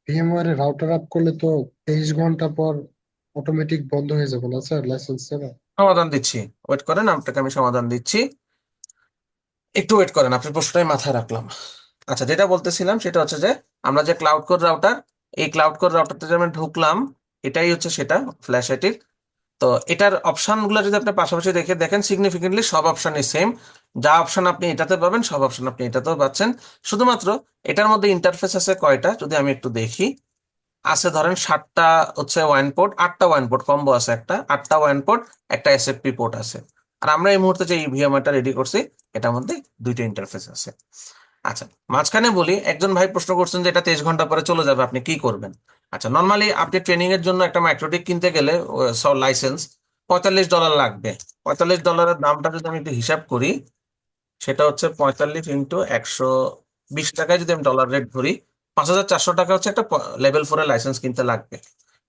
ভিএমওয়ারে রাউটার আপ করলে তো 23 ঘন্টা পর অটোমেটিক বন্ধ হয়ে যাবে না স্যার, লাইসেন্স ছাড়া? সমাধান দিচ্ছি, ওয়েট করেন, আপনাকে আমি সমাধান দিচ্ছি। একটু ওয়েট করেন, আপনার প্রশ্নটাই মাথায় রাখলাম। আচ্ছা, যেটা বলতেছিলাম সেটা হচ্ছে যে আমরা যে ক্লাউড কোর রাউটার, এই ক্লাউড কোর রাউটারতে যে আমি ঢুকলাম, এটাই হচ্ছে সেটা, ফ্ল্যাশ আইটির। তো এটার অপশন গুলো যদি আপনি পাশাপাশি রেখে দেখেন, সিগনিফিকেন্টলি সব অপশনই সেম। যা অপশন আপনি এটাতে পাবেন, সব অপশন আপনি এটাতেও পাচ্ছেন। শুধুমাত্র এটার মধ্যে ইন্টারফেস আছে কয়টা যদি আমি একটু দেখি। আছে ধরেন 7টা হচ্ছে ওয়ান পোর্ট, 8টা ওয়ান পোর্ট কম্বো আছে, একটা 8টা ওয়ান পোর্ট, একটা SFP পোর্ট আছে। আর আমরা এই মুহূর্তে যে ইভিএমআইটা রেডি করছি, এটার মধ্যে 2টা ইন্টারফেস আছে। আচ্ছা, মাঝখানে বলি, একজন ভাই প্রশ্ন করছেন যে এটা 23 ঘন্টা পরে চলে যাবে, আপনি কি করবেন? আচ্ছা, নর্মালি আপনি ট্রেনিং এর জন্য একটা মাইক্রোটিক কিনতে গেলে লাইসেন্স $45 লাগবে। $45 দামটা যদি আমি একটু হিসাব করি, সেটা হচ্ছে 45 ইন্টু 120 টাকায় যদি আমি ডলার রেট ধরি, 5400 টাকা হচ্ছে একটা লেভেল 4 লাইসেন্স কিনতে লাগবে।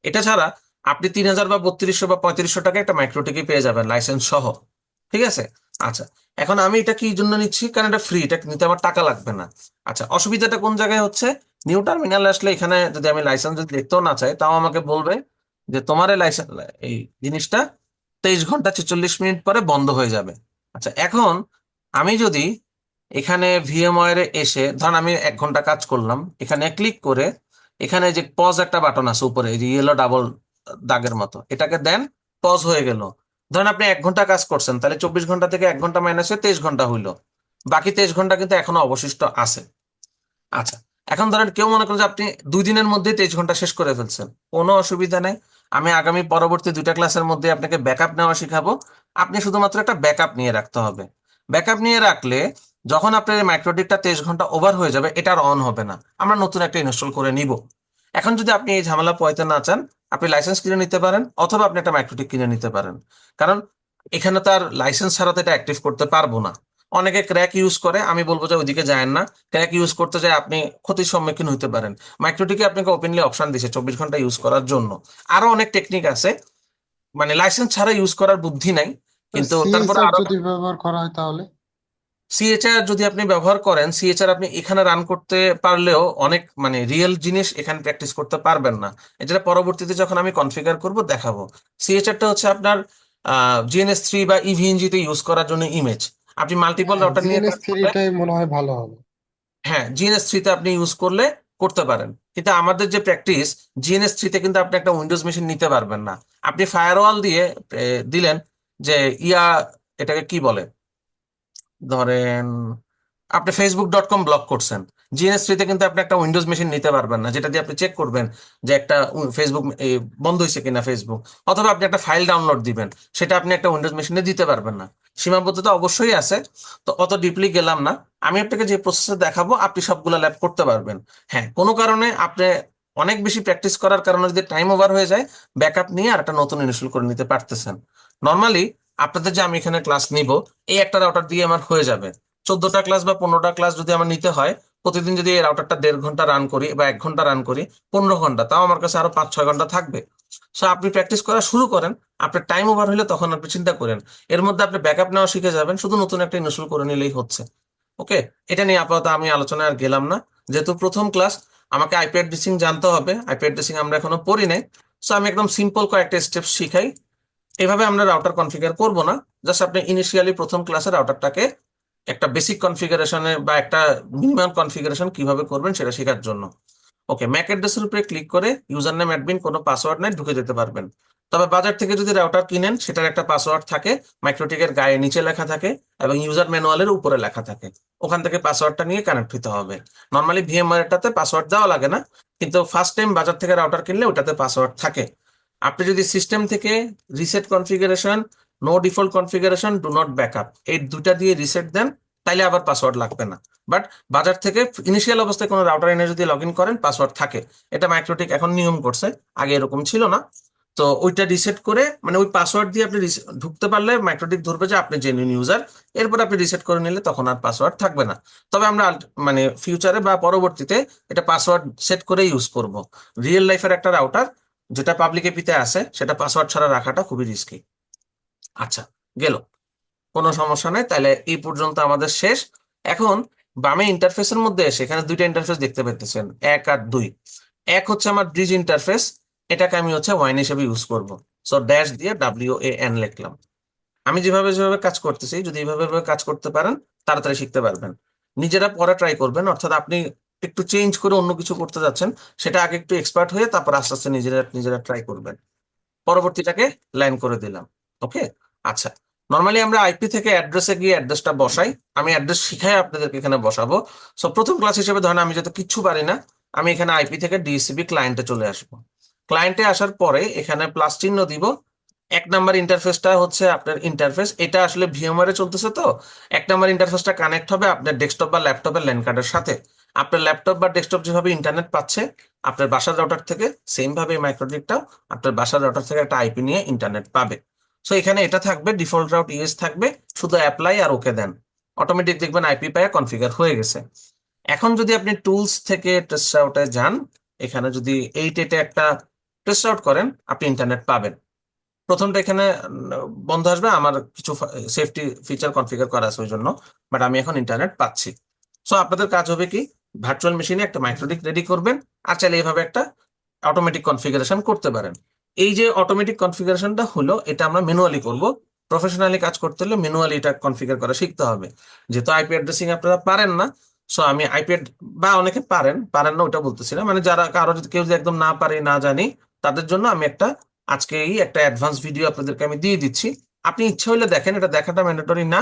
এটা ছাড়া আপনি 3000 বা 3200 বা 3500 টাকা একটা মাইক্রোটিকই পেয়ে যাবেন লাইসেন্স সহ। ঠিক আছে? আচ্ছা, এখন আমি এটা কি জন্য নিচ্ছি? কারণ এটা ফ্রি, এটা নিতে আমার টাকা লাগবে না। আচ্ছা, অসুবিধাটা কোন জায়গায় হচ্ছে? নিউ টার্মিনালে আসলে এখানে যদি আমি লাইসেন্স যদি দেখতেও না চাই, তাও আমাকে বলবে যে তোমার এই লাইসেন্স, এই জিনিসটা 23 ঘন্টা 46 মিনিট পরে বন্ধ হয়ে যাবে। আচ্ছা, এখন আমি যদি এখানে ভিএমওয়্যারে এসে, ধরেন আমি 1 ঘন্টা কাজ করলাম, এখানে ক্লিক করে এখানে যে পজ একটা বাটন আছে উপরে, এই যে ইয়েলো ডাবল দাগের মতো, এটাকে দেন, পজ হয়ে গেল। ধরেন আপনি 1 ঘন্টা কাজ করছেন, তাহলে 24 ঘন্টা থেকে 1 ঘন্টা মাইনাস হয়ে 23 ঘন্টা হইলো। বাকি 23 ঘন্টা কিন্তু এখনো অবশিষ্ট আছে। আচ্ছা, এখন ধরেন কেউ মনে করেন যে আপনি 2 দিনের মধ্যে 23 ঘন্টা শেষ করে ফেলছেন, কোনো অসুবিধা নেই। আমি আগামী পরবর্তী 2টা ক্লাসের মধ্যে আপনাকে ব্যাকআপ নেওয়া শিখাবো। আপনি শুধুমাত্র একটা ব্যাকআপ নিয়ে রাখতে হবে। ব্যাকআপ নিয়ে রাখলে যখন আপনার এই মাইক্রোটিকটা 23 ঘন্টা ওভার হয়ে যাবে, এটা আর অন হবে না, আমরা নতুন একটা ইনস্টল করে নিব। এখন যদি আপনি এই ঝামেলা পোহাইতে না চান, আপনি লাইসেন্স কিনে নিতে পারেন, অথবা আপনি একটা মাইক্রোটিক কিনে নিতে পারেন। কারণ এখানে তার লাইসেন্স ছাড়া তো এটা অ্যাক্টিভ করতে পারবো না। অনেকে ক্র্যাক ইউজ করে, আমি বলবো যে ওইদিকে যায়েন না। ক্র্যাক ইউজ করতে যায় আপনি ক্ষতির সম্মুখীন হতে পারেন। মাইক্রোটিকে আপনাকে ওপেনলি অপশন দিছে 24 ঘন্টা ইউজ করার জন্য। আরো অনেক টেকনিক আছে, মানে লাইসেন্স ছাড়া ইউজ করার বুদ্ধি নাই, কিন্তু তারপরে সিএসআর আরো। যদি ব্যবহার করা হয় তাহলে? সিএচআর যদি আপনি ব্যবহার করেন, সিএচআর আপনি এখানে রান করতে পারলেও অনেক মানে রিয়েল জিনিস এখানে প্র্যাকটিস করতে পারবেন না। এটা পরবর্তীতে যখন আমি কনফিগার করব দেখাবো। সিএচআরটা হচ্ছে আপনার GNS3 বা EVNG তে ইউজ করার জন্য ইমেজ। আপনি মাল্টিপল হ্যাঁ, রাউটার নিয়ে জিএনএস কাজ করলে, থ্রিটাই মনে হয় ভালো হবে। হ্যাঁ, GNS3 তে আপনি ইউজ করলে করতে পারেন। কিন্তু আমাদের যে প্র্যাকটিস, GNS3 তে কিন্তু আপনি একটা উইন্ডোজ মেশিন নিতে পারবেন না। আপনি ফায়ারওয়াল দিয়ে দিলেন যে এটাকে কি বলে, ধরেন আপনি Facebook.com ব্লক করছেন, GNS3 তে কিন্তু আপনি একটা উইন্ডোজ মেশিন নিতে পারবেন না, যেটা দিয়ে আপনি চেক করবেন যে একটা ফেসবুক বন্ধ হয়েছে কিনা ফেসবুক। অথবা আপনি একটা ফাইল ডাউনলোড দিবেন, সেটা আপনি একটা উইন্ডোজ মেশিনে দিতে পারবেন না। সীমাবদ্ধতা অবশ্যই আছে, তো অত ডিপলি গেলাম না। আমি আপনাকে যে প্রসেসে দেখাবো আপনি সবগুলো ল্যাব করতে পারবেন। হ্যাঁ, কোনো কারণে আপনি অনেক বেশি প্র্যাকটিস করার কারণে যদি টাইম ওভার হয়ে যায়, ব্যাকআপ নিয়ে আর একটা নতুন ইনস্টল করে নিতে পারতেছেন। নর্মালি আপনাদের যে আমি এখানে ক্লাস নিব, এই একটা রাউটার দিয়ে আমার হয়ে যাবে। 14টা ক্লাস বা 15টা ক্লাস যদি আমার নিতে হয়, প্রতিদিন যদি এই রাউটারটা 1.5 ঘন্টা রান করি বা 1 ঘন্টা রান করি, 15 ঘন্টা, তাও আমার কাছে আরো 5-6 ঘন্টা থাকবে। সো আপনি প্র্যাকটিস করা শুরু করেন, আপনার টাইম ওভার হলে তখন আপনি চিন্তা করেন। এর মধ্যে আপনি ব্যাকআপ নেওয়া শিখে যাবেন, শুধু নতুন একটা ইনস্টল করে নিলেই হচ্ছে। ওকে, এটা নিয়ে আপাতত আমি আলোচনায় আর গেলাম না, যেহেতু প্রথম ক্লাস আমাকে আইপি অ্যাড্রেসিং জানতে হবে। আইপি অ্যাড্রেসিং আমরা এখনো পড়ি নাই, সো আমি একদম সিম্পল কয়েকটা স্টেপ শিখাই। এভাবে আমরা রাউটার কনফিগার করব না, জাস্ট আপনি ইনিশিয়ালি প্রথম ক্লাসে রাউটারটাকে একটা বেসিক কনফিগারেশনে বা একটা মিনিমাম কনফিগারেশন কিভাবে করবেন সেটা শেখার জন্য। ওকে, ম্যাক অ্যাড্রেসের উপরে ক্লিক করে ইউজার নেম অ্যাডমিন, কোনো পাসওয়ার্ড নাই, ঢুকে যেতে পারবেন। তবে বাজার থেকে যদি রাউটার কিনেন সেটার একটা পাসওয়ার্ড থাকে, মাইক্রোটিকের গায়ে নিচে লেখা থাকে এবং ইউজার ম্যানুয়ালের উপরে লেখা থাকে। ওখান থেকে পাসওয়ার্ডটা নিয়ে কানেক্ট হতে হবে। নর্মালি ভিএমওয়্যারটাতে পাসওয়ার্ড দেওয়া লাগে না, কিন্তু ফার্স্ট টাইম বাজার থেকে রাউটার কিনলে ওটাতে পাসওয়ার্ড থাকে। আপনি যদি সিস্টেম থেকে reset configuration, no default configuration, do not backup, এই দুটা দিয়ে রিসেট দেন, তাইলে আবার পাসওয়ার্ড লাগবে না। বাট বাজার থেকে ইনিশিয়াল অবস্থায় কোনো রাউটার এনে যদি লগ ইন করেন পাসওয়ার্ড থাকে। এটা মাইক্রোটিক এখন নিয়ম করছে, আগে এরকম ছিল না। তো ওইটা রিসেট করে, মানে ওই পাসওয়ার্ড দিয়ে আপনি ঢুকতে পারলে মাইক্রোটিক ধরবে যে আপনি জেনুইন ইউজার। এরপর আপনি রিসেট করে নিলে তখন আর পাসওয়ার্ড থাকবে না। তবে আমরা মানে ফিউচারে বা পরবর্তীতে এটা পাসওয়ার্ড সেট করে ইউজ করব। রিয়েল লাইফের একটা রাউটার যেটা পাবলিক এপিতে আছে সেটা পাসওয়ার্ড ছাড়া রাখাটা খুবই রিস্কি। আচ্ছা, গেল, কোনো সমস্যা নেই। তাহলে এই পর্যন্ত আমাদের শেষ। এখন বামে ইন্টারফেসের মধ্যে এসে এখানে দুইটা ইন্টারফেস দেখতে পাচ্ছেন, 1 আর 2। এক হচ্ছে আমার ব্রিজ ইন্টারফেস, এটাকে আমি হচ্ছে ওয়াইন হিসেবে ইউজ করব। সো ড্যাশ দিয়ে WAN লিখলাম। আমি যেভাবে যেভাবে কাজ করতেছি, যদি এইভাবে এইভাবে কাজ করতে পারেন তাড়াতাড়ি শিখতে পারবেন। নিজেরা পরে ট্রাই করবেন, অর্থাৎ আপনি একটু চেঞ্জ করে অন্য কিছু করতে যাচ্ছেন, সেটা আগে একটু এক্সপার্ট হয়ে তারপর আস্তে আস্তে নিজেরা নিজেরা ট্রাই করবেন। পরবর্তীটাকে লাইন করে দিলাম। ওকে, আচ্ছা, নর্মালি আমরা আইপি থেকে অ্যাড্রেসে গিয়ে অ্যাড্রেসটা বসাই। আমি অ্যাড্রেস শিখাই আপনাদেরকে এখানে বসাবো। সো প্রথম ক্লাস হিসেবে ধরেন আমি যত কিচ্ছু পারি না, আমি এখানে আইপি থেকে ডিএসসিপি ক্লায়েন্টে চলে আসবো। ক্লায়েন্টে আসার পরে এখানে প্লাস চিহ্ন দিব। 1 নাম্বার ইন্টারফেসটা হচ্ছে আপনার ইন্টারফেস, এটা আসলে ভিএমওয়্যারে চলতেছে। তো 1 নাম্বার ইন্টারফেসটা কানেক্ট হবে আপনার ডেস্কটপ বা ল্যাপটপের ল্যান কার্ডের সাথে। আপনার ল্যাপটপ বা ডেস্কটপ যেভাবে ইন্টারনেট পাচ্ছে আপনার বাসার রাউটার থেকে, সেম ভাবে মাইক্রোটিকটাও আপনার বাসার রাউটার থেকে একটা আইপি নিয়ে ইন্টারনেট পাবে। সো এখানে এটা থাকবে, ডিফল্ট রাউট ইউএস থাকবে, শুধু অ্যাপ্লাই আর ওকে দেন, অটোমেটিক দেখবেন আইপি পায় কনফিগার হয়ে গেছে। এখন যদি আপনি টুলস থেকে টেস্ট আউটে যান, এখানে যদি 8 একটা টেস্ট আউট করেন আপনি ইন্টারনেট পাবেন। প্রথমটা এখানে বন্ধ আসবে, আমার কিছু সেফটি ফিচার কনফিগার করা আছে ওই জন্য, বাট আমি এখন ইন্টারনেট পাচ্ছি। সো আপনাদের কাজ হবে কি, ভার্চুয়াল মেশিনে একটা মাইক্রোটিক রেডি করবেন, আর চাইলে এইভাবে একটা অটোমেটিক কনফিগারেশন করতে পারেন। এই যে অটোমেটিক কনফিগারেশনটা হলো, এটা আমরা ম্যানুয়ালি করব। প্রফেশনালি কাজ করতে হলে ম্যানুয়ালি এটা কনফিগার করা শিখতে হবে। যেহেতু আইপি অ্যাড্রেসিং আপনারা পারেন না, সো আমি আইপি বা অনেকে পারেন পারেন না ওটা বলতেছি না, মানে যারা কারো যদি কেউ যদি একদম না পারে না জানি, তাদের জন্য আমি একটা আজকেই একটা অ্যাডভান্স ভিডিও আপনাদেরকে আমি দিয়ে দিচ্ছি। আপনি ইচ্ছা হলে দেখেন, এটা দেখাটা ম্যান্ডেটরি না।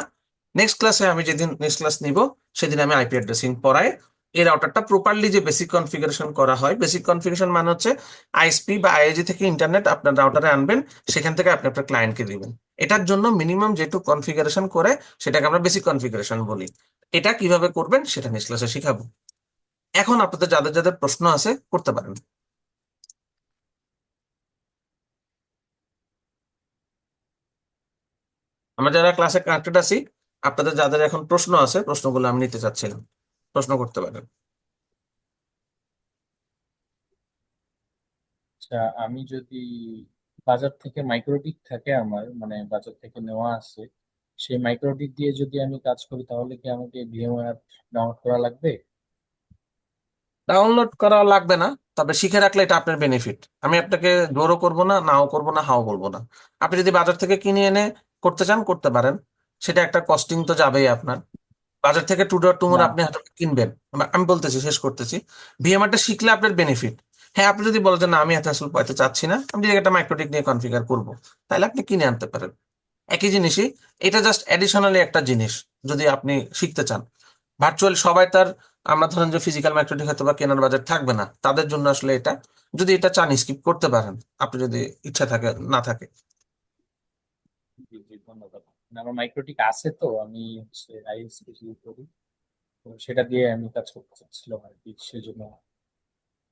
নেক্সট ক্লাসে আমি যেদিন নেক্সট ক্লাস নিব সেদিন আমি আইপি অ্যাড্রেসিং পড়াই। এই রাউটারটা প্রপারলি যে বেসিক কনফিগারেশন করা হয়, বেসিক কনফিগারেশন মানে হচ্ছে আইএসপি বা আইএজি থেকে ইন্টারনেট আপনার রাউটারে আনবেন, সেখান থেকে আপনি আপনার ক্লায়েন্টকে দিবেন। এটার জন্য মিনিমাম যেটুকু কনফিগারেশন করে সেটাকে আমরা বেসিক কনফিগারেশন বলি। এটা কিভাবে করবেন সেটা নেক্সট ক্লাসে শিখাবো। এখন আপনাদের যাদের যাদের প্রশ্ন আছে করতে পারেন। আমরা যারা ক্লাসে কানেক্টেড আছি, আপনাদের যাদের এখন প্রশ্ন আছে প্রশ্নগুলো আমি নিতে চাচ্ছিলাম, প্রশ্ন করতে পারেন। আচ্ছা, আমি যদি বাজার থেকে মাইক্রোডিক থাকে আমার, মানে বাজার থেকে নেওয়া আছে, সেই মাইক্রোডিক দিয়ে যদি আমি কাজ করি তাহলে কি আমাকে ভিএমওয়্যার ডাউনলোড করা লাগবে? ডাউনলোড করা লাগবে না, তবে শিখে রাখলে এটা আপনার বেনিফিট। আমি আপনাকে জোরও করব না, নাও করব না, হাও বলবো না। আপনি যদি বাজার থেকে কিনে এনে করতে চান করতে পারেন, সেটা একটা কস্টিং তো যাবেই আপনার। বাজার থেকে টুডর টুমোর না, আপনি হয়তো কিনবেন, আমি বলতেছি শেষ করতেছি, ভিএমআরটা শিখলে আপনার বেনিফিট। হ্যাঁ, আপনি যদি বলেন যে না আমি এত আসলে পয়তে চাচ্ছি না, আমি যদি একটা মাইক্রোটিক নিয়ে কনফিগার করবো, তাহলে আপনি কিনে আনতে পারেন। একই জিনিসই, এটা জাস্ট অ্যাডিশনালি একটা জিনিস যদি আপনি শিখতে চান। ভার্চুয়াল সবাই তার, আমরা ধরেন যে ফিজিক্যাল মার্কেটিং হয়তো বা কেনার বাজার থাকবে না, তাদের জন্য আসলে এটা, যদি এটা চান স্কিপ করতে পারেন আপনি যদি ইচ্ছা থাকে না থাকে। জি জি, ধন্যবাদ। মানে আমার মাইক্রোটিক আছে, তো আমি হচ্ছে আইএসপি ইউজ করি, তো সেটা দিয়ে আমি কাজ করতে চাচ্ছিলাম আর কি, সেজন্য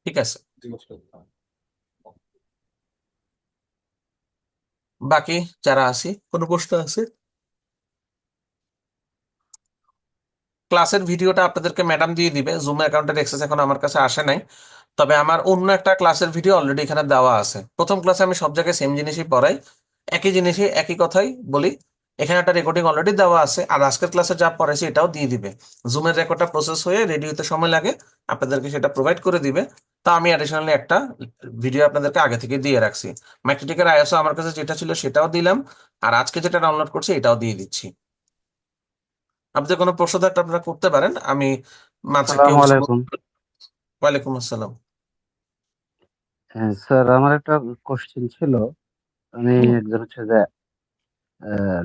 ঠিক আছে, জিজ্ঞেস করতাম। বাকি যারা আছি কোনো প্রশ্ন আছে? ক্লাসের ভিডিওটা আপনাদেরকে ম্যাডাম দিয়ে দিবে, জুম অ্যাকাউন্টের অ্যাক্সেস এখন আমার কাছে আসে নাই। তবে আমার অন্য একটা ক্লাসের ভিডিও অলরেডি এখানে দেওয়া আছে। প্রথম ক্লাসে আমি সব জায়গায় সেম জিনিসই পড়াই, একই জিনিসই একই কথাই বলি। এখানে একটা রেকর্ডিং অলরেডি দেওয়া আছে, আর আজকের ক্লাসে যা পড়াইছি এটাও দিয়ে দিবে। জুমের রেকর্ডটা প্রসেস হয়ে রেডি হতে সময় লাগে, আপনাদেরকে সেটা প্রোভাইড করে দিবে। তা আমি অ্যাডিশনালি একটা ভিডিও আপনাদেরকে আগে থেকে দিয়ে রাখছি। ম্যাট্রিকের আইএসও আমার কাছে যেটা ছিল সেটাও দিলাম, আর আজকে যেটা ডাউনলোড করছি এটাও দিয়ে দিচ্ছি। আপনাদের কোনো প্রশ্ন থাকলে আপনারা করতে পারেন, আমি মাঝে কেউ আসসালামু কিছু আলাইকুম। ওয়ালাইকুম আসসালাম। হ্যাঁ স্যার, আমার একটা কোশ্চেন ছিল। আমি হুম, একজন হচ্ছে যে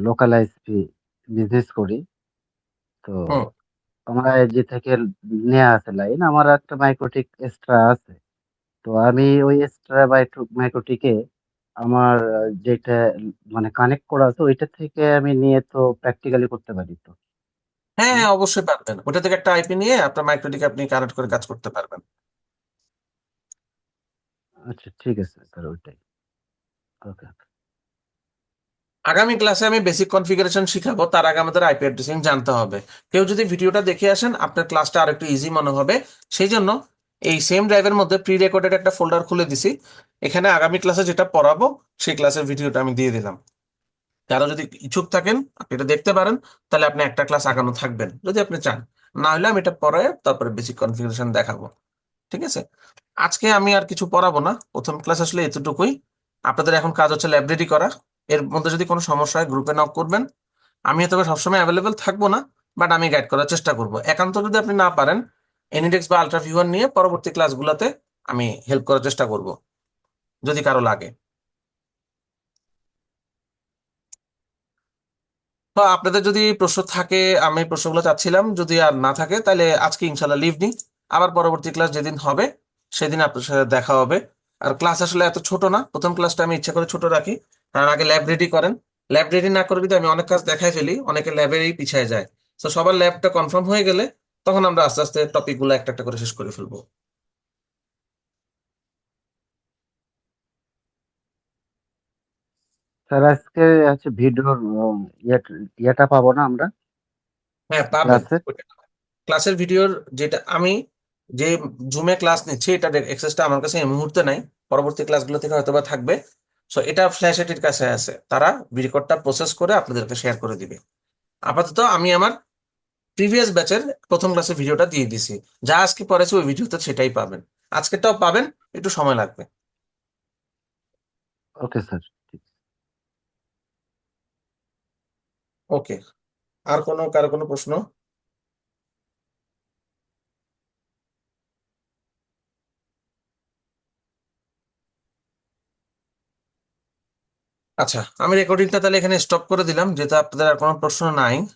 লোকাল আইএসপি বিজনেস করি। তো হুম। আমার আইএসজি থেকে নেওয়া আছে লাইন, আমার একটা মাইক্রোটিক এক্সট্রা আছে। তো আমি ওই এক্সট্রা মাইক্রোটিকে আমার যেটা মানে কানেক্ট করা আছে ওইটা থেকে আমি নিয়ে তো প্র্যাকটিক্যালি করতে পারি তো। হ্যাঁ হুম? হ্যাঁ, অবশ্যই পারবেন। ওটা থেকে একটা আইপি নিয়ে আপনার মাইক্রোটিকে আপনি কানেক্ট করে কাজ করতে পারবেন। আচ্ছা ঠিক আছে স্যার, ওইটাই। ওকে। আগামী ক্লাসে আমি বেসিক কনফিগারেশন শিখাবো, তার আগে আমাদের আইপি অ্যাড্রেসিং জানতে হবে। কেউ যদি ভিডিওটা দেখে আসেন আপনার ক্লাসটা আরেকটু ইজি মনে হবে। সেই জন্য এই সেম ড্রাইভের মধ্যে প্রি রেকর্ডেড একটা ফোল্ডার খুলে দিছি। এখানে আগামী ক্লাসে যেটা পড়াবো সেই ক্লাসের ভিডিওটা আমি দিয়ে দিলাম। কারো যদি ইচ্ছুক থাকেন আপনি এটা দেখতে পারেন, তাহলে আপনি একটা ক্লাস আগানো থাকবেন যদি আপনি চান। না হলে আমি এটা পড়ায় তারপরে বেসিক কনফিগারেশন দেখাবো। ঠিক আছে, আজকে আমি আর কিছু পড়াবো না, প্রথম ক্লাস আসলে এতটুকুই। আপনাদের এখন কাজ হচ্ছে লাইব্রেরি করা। এর মধ্যে যদি কোনো সমস্যা হয় গ্রুপে নক করবেন। আমি তবে সবসময় অ্যাভেলেবেল থাকবো না, বাট আমি গাইড করার চেষ্টা করব। একান্ত যদি আপনি না পারেন এনিডেক্স বা আলট্রা ভিউয়ার নিয়ে পরবর্তী ক্লাসগুলোতে আমি হেল্প করার চেষ্টা করব যদি কারো লাগে। তো আপনাদের যদি প্রশ্ন থাকে, আমি প্রশ্নগুলো চাচ্ছিলাম, যদি আর না থাকে তাহলে আজকে ইনশাল্লাহ লিভ নিই। আবার পরবর্তী ক্লাস যেদিন হবে সেদিন আপনার সাথে দেখা হবে। আর ক্লাস আসলে এত ছোট না, প্রথম ক্লাসটা আমি ইচ্ছা করে ছোট রাখি, কারণ আগে ল্যাব রেডি করেন। ল্যাব রেডি না করে যদি আমি অনেক কাজ দেখাই ফেলি অনেকে ল্যাবেরই পিছিয়ে যায়। তো সবার ল্যাবটা কনফার্ম হয়ে গেলে তখন আমরা আস্তে আস্তে টপিকগুলো একটা একটা করে শেষ করে ফেলবো। স্যার আজকে হচ্ছে ভিডিওর ইয়েটা পাবো না আমরা হ্যাঁ পাবেন। ক্লাসে? ক্লাসের ভিডিওর যেটা আমি যে জুমে ক্লাস নিচ্ছি এটা অ্যাক্সেসটা আমার কাছে এই মুহূর্তে নাই, পরবর্তী ক্লাসগুলো থেকে হয়তোবা থাকবে। সো এটা ফ্ল্যাশ এটির কাছে আছে, তারা রেকর্ডটা প্রসেস করে আপনাদেরকে শেয়ার করে দিবে। আপাতত আমি আমার প্রিভিয়াস ব্যাচের প্রথম ক্লাসের ভিডিওটা দিয়ে দিছি, যা আজকে পড়েছে ওই ভিডিওতে সেটাই পাবেন। আজকেরটাও পাবেন, একটু সময় লাগবে। Okay sir. ওকে, আর কারো কোনো প্রশ্ন? আচ্ছা, আমি রেকর্ডিংটা তাহলে এখানে স্টপ করে দিলাম, যেহেতু আপনাদের আর কোনো প্রশ্ন নাই।